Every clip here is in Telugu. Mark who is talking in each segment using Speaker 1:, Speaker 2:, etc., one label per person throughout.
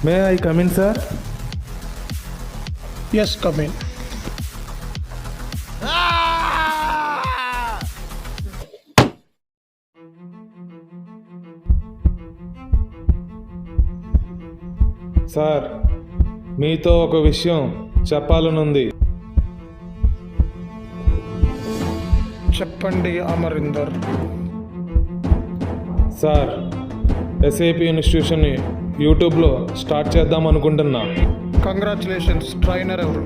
Speaker 1: May I come in sir?
Speaker 2: Yes, come in.
Speaker 1: Sir, మీతో ఒక విషయం చెప్పాలనుంది.
Speaker 2: చెప్పండి అమరీందర్.
Speaker 1: సార్, ఎస్ఏపి ఇన్స్టిట్యూషన్ని యూట్యూబ్లో స్టార్ట్ చేద్దాం అనుకుంటున్నా.
Speaker 2: కంగ్రాచులేషన్స్. ట్రైనర్ ఎవరు?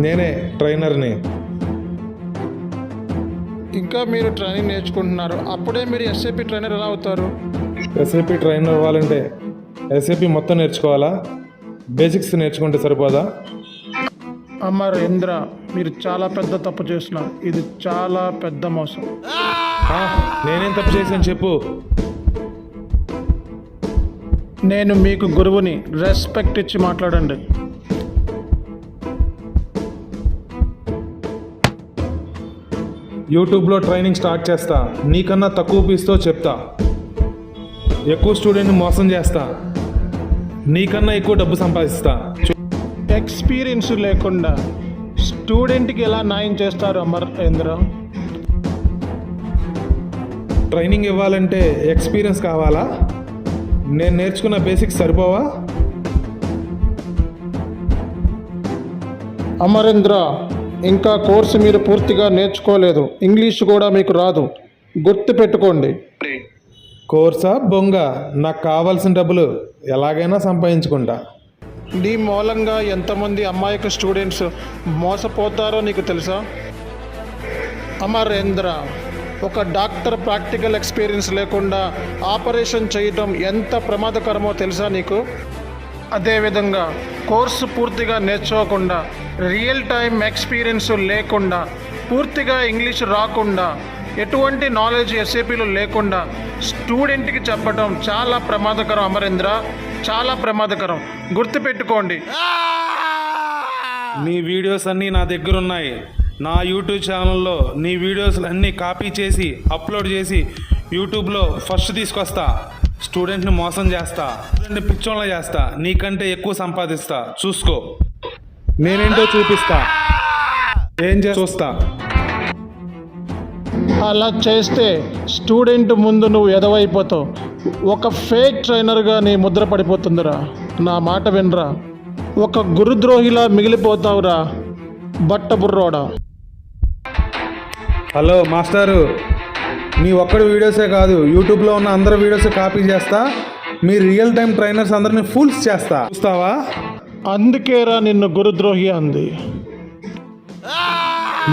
Speaker 1: నేనే ట్రైనర్ని.
Speaker 2: ఇంకా మీరు ట్రైనింగ్ నేర్చుకుంటున్నారు, అప్పుడే మీరు ఎస్ఏపి ట్రైనర్ ఎలా అవుతారు?
Speaker 1: ఎస్ఏపి ట్రైనర్ అవ్వాలంటే ఎస్ఏపి మొత్తం నేర్చుకోవాలా? బేసిక్స్ నేర్చుకుంటే సరిపోదా?
Speaker 2: అమరీంద్ర, మీరు చాలా పెద్ద తప్పు చేస్తున్నారు. ఇది చాలా పెద్ద మోసం.
Speaker 1: నేనేం తప్పు చేశాను చెప్పు.
Speaker 2: నేను మీకు గురువుని, రెస్పెక్ట్ ఇచ్చి మాట్లాడండి.
Speaker 1: యూట్యూబ్లో ట్రైనింగ్ స్టార్ట్ చేస్తా. నీకన్నా తక్కువ ఫీజుతో చెప్తా. ఎక్కువ స్టూడెంట్ని మోసం చేస్తా. నీకన్నా ఎక్కువ డబ్బు సంపాదిస్తా.
Speaker 2: ఎక్స్పీరియన్స్ లేకుండా స్టూడెంట్కి ఎలా న్యాయం చేస్తారు అమరీంద్ర?
Speaker 1: ట్రైనింగ్ ఇవ్వాలంటే ఎక్స్పీరియన్స్ కావాలా? నేను నేర్చుకున్న బేసిక్స్ సరిపోవా?
Speaker 2: అమరీంద్ర, ఇంకా కోర్సు మీరు పూర్తిగా నేర్చుకోలేదు. ఇంగ్లీష్ కూడా మీకు రాదు. గుర్తు పెట్టుకోండి.
Speaker 1: కోర్సా బొంగ? నాకు కావాల్సిన డబ్బులు ఎలాగైనా సంపాదించుకుంటా.
Speaker 2: నీ మూలంగా ఎంతమంది అమాయక స్టూడెంట్స్ మోసపోతారో నీకు తెలుసా? అమరీంద్ర, ఒక డాక్టర్ ప్రాక్టికల్ ఎక్స్పీరియన్స్ లేకుండా ఆపరేషన్ చేయటం ఎంత ప్రమాదకరమో తెలుసా నీకు? అదేవిధంగా కోర్సు పూర్తిగా నేర్చుకోకుండా, రియల్ టైం ఎక్స్పీరియన్స్ లేకుండా, పూర్తిగా ఇంగ్లీష్ రాకుండా, ఎటువంటి నాలెడ్జ్ ఎస్ఏపీలో లేకుండా స్టూడెంట్కి చెప్పడం చాలా ప్రమాదకరం అమరీంద్ర, చాలా ప్రమాదకరం. గుర్తుపెట్టుకోండి.
Speaker 1: నీ వీడియోస్ అన్నీ నా దగ్గర ఉన్నాయి. నా యూట్యూబ్ ఛానల్లో నీ వీడియోస్ అన్నీ కాపీ చేసి అప్లోడ్ చేసి యూట్యూబ్లో ఫస్ట్ తీసుకొస్తా. స్టూడెంట్ని మోసం చేస్తా, స్టూడెంట్ని పిచ్చోళ్ళ చేస్తా, నీకంటే ఎక్కువ సంపాదిస్తా. చూసుకో, నేనేంటో చూపిస్తా. చూస్తా.
Speaker 2: అలా చేస్తే స్టూడెంట్ ముందు నువ్వు ఎదవైపోతావు. ఒక ఫేక్ ట్రైనర్గా నీ ముద్ర పడిపోతుందిరా. నా మాట వినరా. ఒక గురుద్రోహిలా మిగిలిపోతావురా, బట్టబుర్రోడా.
Speaker 1: హలో మాస్టారు, మీ ఒక్కడి వీడియోసే కాదు, యూట్యూబ్లో ఉన్న అందరి వీడియోస్ కాపీ చేస్తా. మీ రియల్ టైం ట్రైనర్స్ అందరిని ఫుల్స్ చేస్తా. చూస్తావా?
Speaker 2: అందుకేరా నిన్ను గురుద్రోహి అంది.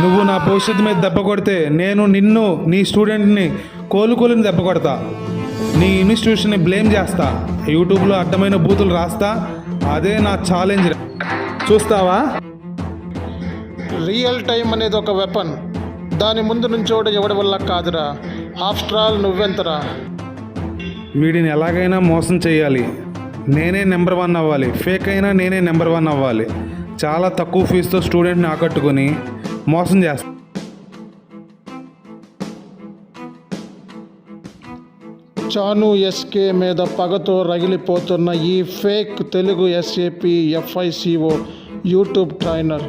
Speaker 1: నువ్వు నా భవిష్యత్తు మీద దెబ్బ కొడితే నేను నిన్ను, నీ స్టూడెంట్ని కోలుకోలేని దెబ్బ కొడతా. నీ ఇన్స్టిట్యూషన్ని బ్లేమ్ చేస్తా. యూట్యూబ్లో అడ్డమైన బూతులు రాస్తా. అదే నా ఛాలెంజ్. చూస్తావా?
Speaker 2: రియల్ టైం అనేది ఒక వెపన్. దాని ముందు నుంచోడు ఎవడి వల్ల కాదురా. ఆఫ్టర్ ఆల్ నువ్వెంతరా?
Speaker 1: వీడిని ఎలాగైనా మోసం చేయాలి. నేనే నెంబర్ 1 అవ్వాలి. ఫేక్ అయినా నేనే నెంబర్ 1 అవ్వాలి. చాలా తక్కువ ఫీజుతో స్టూడెంట్ని ఆకట్టుకొని మోసం చేస్తా.
Speaker 2: చాను ఎస్కే మీద పగతో రగిలిపోతున్న ఈ fake Telugu SAP FICO YouTube trainer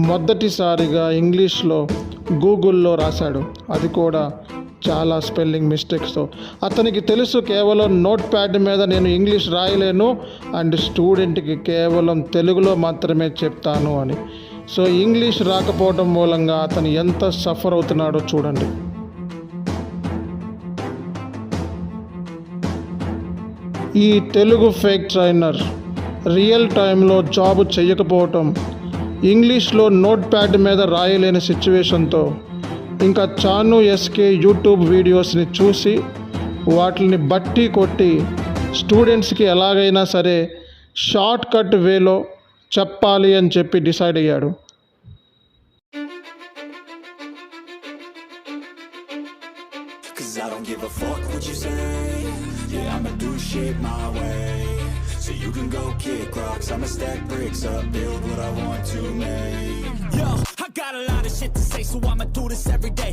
Speaker 2: మొదటిసారిగా ఇంగ్లీష్లో గూగుల్లో రాశాడు. అది కూడా చాలా స్పెల్లింగ్ మిస్టేక్స్తో. అతనికి తెలుసు కేవలం నోట్ ప్యాడ్ మీద నేను ఇంగ్లీష్ రాయలేను అండ్ స్టూడెంట్కి కేవలం తెలుగులో మాత్రమే చెప్తాను అని. సో ఇంగ్లీష్ రాకపోవడం మూలంగా అతను ఎంత సఫర్ అవుతున్నాడో చూడండి. ఈ తెలుగు ఫేక్ ట్రైనర్ రియల్ టైంలో జాబు చేయకపోవటం, ఇంగ్లీష్లో నోట్ ప్యాడ్ మీద రాయలేని సిచ్యువేషన్తో ఇంకా చాను ఎస్కే యూట్యూబ్ వీడియోస్ని చూసి వాటిని బట్టి కొట్టి స్టూడెంట్స్కి ఎలాగైనా సరే షార్ట్ కట్ వేలో చెప్పాలి అని చెప్పి డిసైడ్ అయ్యాడు.
Speaker 3: So you can go kick rocks, I'ma stack bricks up, build what I want to make. Yo, I got a lot of shit to say, so I'ma do this every day.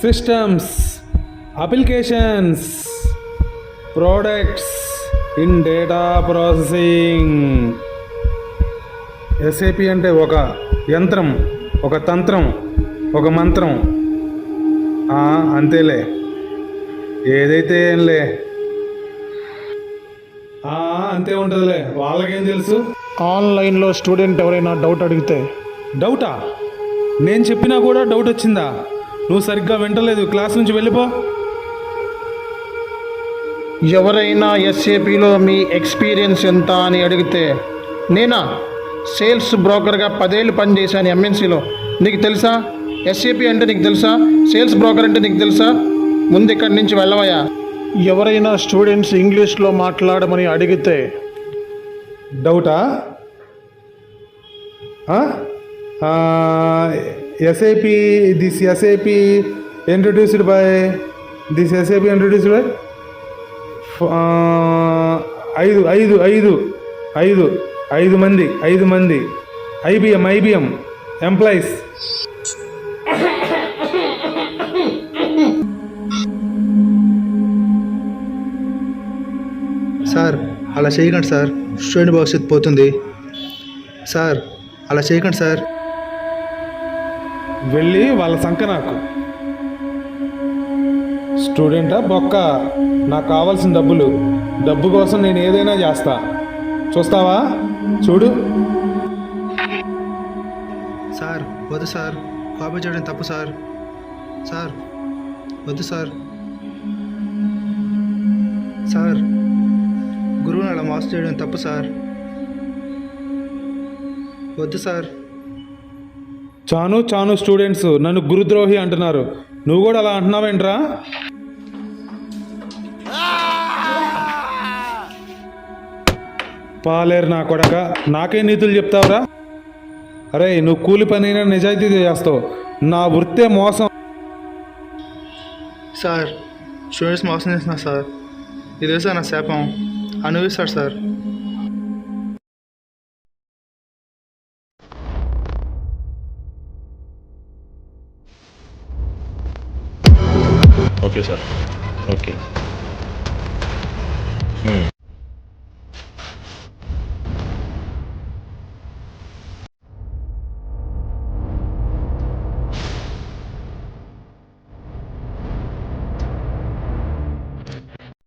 Speaker 1: Systems, applications, products in data processing. SAP అంటే ఒక యంత్రం, ఒక తంత్రం, ఒక మంత్రం. అంతేలే, ఏదైతే ఏంలే. అంతే ఉంటుందిలే, వాళ్ళకేం తెలుసు.
Speaker 2: ఆన్లైన్లో స్టూడెంట్ ఎవరైనా డౌట్ అడిగితే
Speaker 1: డౌటా? నేను చెప్పినా కూడా డౌట్ వచ్చిందా? నువ్వు సరిగ్గా వింటలేదు, క్లాస్ నుంచి వెళ్ళిపో.
Speaker 2: ఎవరైనా ఎస్ఏపిలో మీ ఎక్స్పీరియన్స్ ఎంత అని అడిగితే నేనా సేల్స్ బ్రోకర్గా 10 ఏళ్ళు పనిచేశాను ఎంఎన్సీలో. నీకు తెలుసా ఎస్ఏపి అంటే? నీకు తెలుసా సేల్స్ బ్రోకర్ అంటే? నీకు తెలుసా? ముందు ఇక్కడి నుంచి వెళ్ళవయ్యా. ఎవరైనా స్టూడెంట్స్ ఇంగ్లీష్లో మాట్లాడమని అడిగితే
Speaker 1: డౌటా? ఎస్ఐపి ఇంట్రడ్యూస్డ్ బై ఐదు మంది ఐబిఎం ఎంప్లాయీస్.
Speaker 4: సార్ అలా చేయకండి సార్, స్టూడెంట్ భవిష్యత్తు పోతుంది సార్. అలా చేయకండి సార్.
Speaker 1: వెళ్ళి వాళ్ళ సంఖ నాకు. స్టూడెంటా బొక్క? నాకు కావాల్సిన డబ్బు కోసం నేను ఏదైనా చేస్తా. చూస్తావా? చూడు.
Speaker 4: సార్ వద్దు సార్, కాపీ చేయడం తప్పు సార్. సార్ వద్దు సార్. సార్ గురువుని అలా మోసం చేయడం తప్పు సార్. వద్దు సార్.
Speaker 1: చాను స్టూడెంట్స్ నన్ను గురుద్రోహి అంటున్నారు. నువ్వు కూడా అలా అంటున్నావేంట్రా? పాలేరు నా కొడక, నాకే నీతులు చెప్తావురా? అరే, నువ్వు కూలి పని అయినా నిజాయితీగా చేస్తావు, నా వృత్తే మోసం.
Speaker 4: సార్ స్టూడెంట్స్ మోసం చేస్తున్నా సార్. ఇదే సార్ నా శాపం, అనుభవిస్తాడు సార్.
Speaker 5: Okay sir, okay.